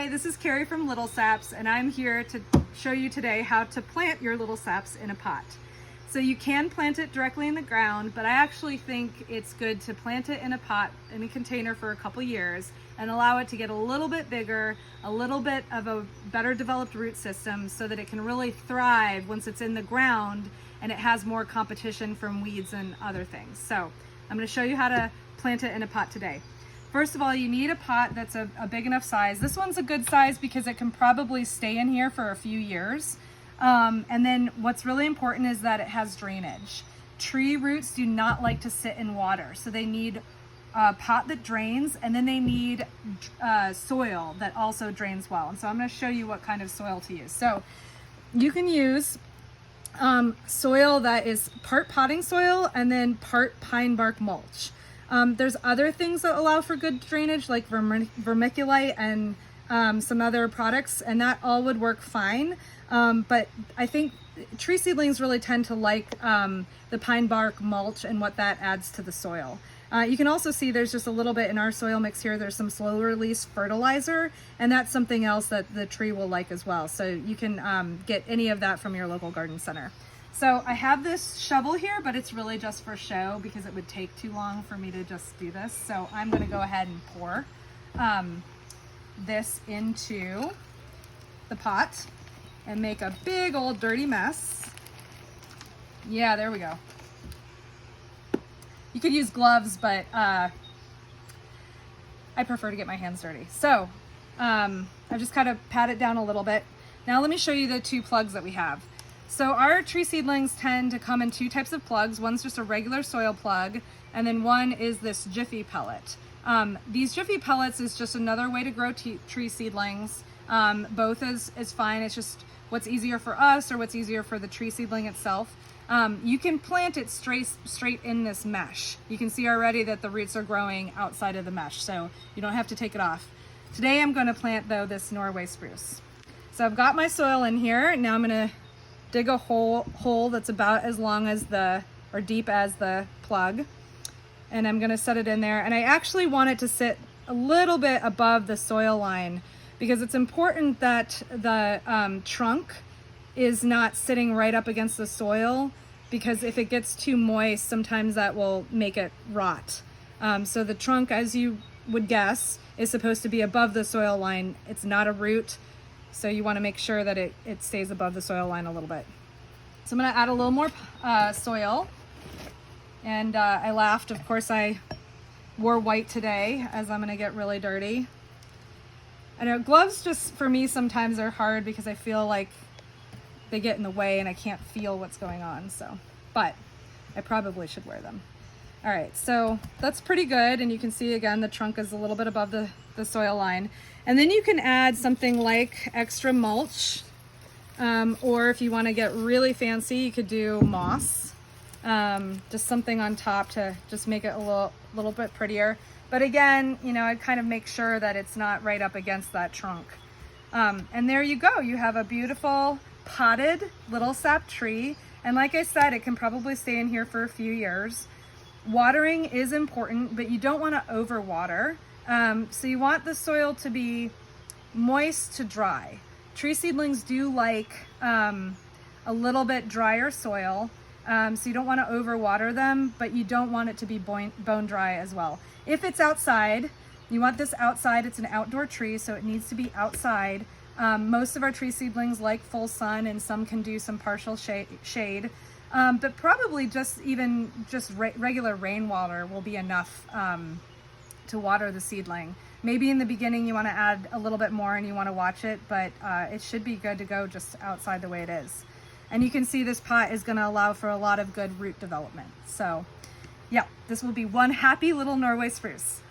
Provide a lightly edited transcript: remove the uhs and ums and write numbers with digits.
Hi, this is Carrie from Little Saps, and I'm here to show you today how to plant your little saps in a pot. So you can plant it directly in the ground, but I actually think it's good to plant it in a pot, in a container for a couple years and allow it to get a little bit bigger, a little bit of a better developed root system so that it can really thrive once it's in the ground and it has more competition from weeds and other things. So I'm going to show you how to plant it in a pot today. First of all, you need a pot that's a big enough size. This one's a good size because it can probably stay in here for a few years. And then what's really important is that it has drainage. Tree roots do not like to sit in water, so they need a pot that drains, and then they need soil that also drains well. And so I'm going to show you what kind of soil to use. So you can use soil that is part potting soil and then part pine bark mulch. There's other things that allow for good drainage, like vermiculite and some other products, and that all would work fine. But I think tree seedlings really tend to like the pine bark mulch and what that adds to the soil. You can also see there's just a little bit in our soil mix here. There's some slow release fertilizer, and that's something else that the tree will like as well. So you can get any of that from your local garden center. So I have this shovel here, but it's really just for show because it would take too long for me to just do this. So I'm going to go ahead and pour this into the pot and make a big old dirty mess. Yeah, there we go. You could use gloves, but I prefer to get my hands dirty. So I just kind of pat it down a little bit. Now let me show you the two plugs that we have. So our tree seedlings tend to come in two types of plugs. One's just a regular soil plug, and then one is this Jiffy pellet. These Jiffy pellets is just another way to grow tree seedlings. Both is fine. It's just what's easier for us or what's easier for the tree seedling itself. You can plant it straight in this mesh. You can see already that the roots are growing outside of the mesh, so you don't have to take it off. Today I'm going to plant, though, this Norway spruce. So I've got my soil in here. Now I'm going to dig a hole that's about as long as or deep as the plug, and I'm going to set it in there. And I actually want it to sit a little bit above the soil line because it's important that the trunk is not sitting right up against the soil, because if it gets too moist, sometimes that will make it rot. So the trunk, as you would guess, is supposed to be above the soil line. It's not a root, so you want to make sure that it stays above the soil line a little bit. So I'm going to add a little more soil. And I laughed, of course I wore white today as I'm going to get really dirty. I know gloves just for me sometimes are hard because I feel like they get in the way and I can't feel what's going on. But I probably should wear them. All right, so that's pretty good. And you can see again, the trunk is a little bit above the soil line. And then you can add something like extra mulch, or if you want to get really fancy, you could do moss, just something on top to just make it a little bit prettier. But again, you know, I'd kind of make sure that it's not right up against that trunk. And there you go. You have a beautiful potted little sap tree. And like I said, it can probably stay in here for a few years. Watering is important, but you don't want to overwater. So you want the soil to be moist to dry. Tree seedlings do like a little bit drier soil, so you don't want to overwater them, but you don't want it to be bone dry as well. If it's outside, you want this outside. It's an outdoor tree, so it needs to be outside. Most of our tree seedlings like full sun, and some can do some partial shade. But probably just regular rainwater will be enough to water the seedling. Maybe in the beginning you want to add a little bit more and you want to watch it, but it should be good to go just outside the way it is. And you can see this pot is going to allow for a lot of good root development. So yeah, this will be one happy little Norway spruce.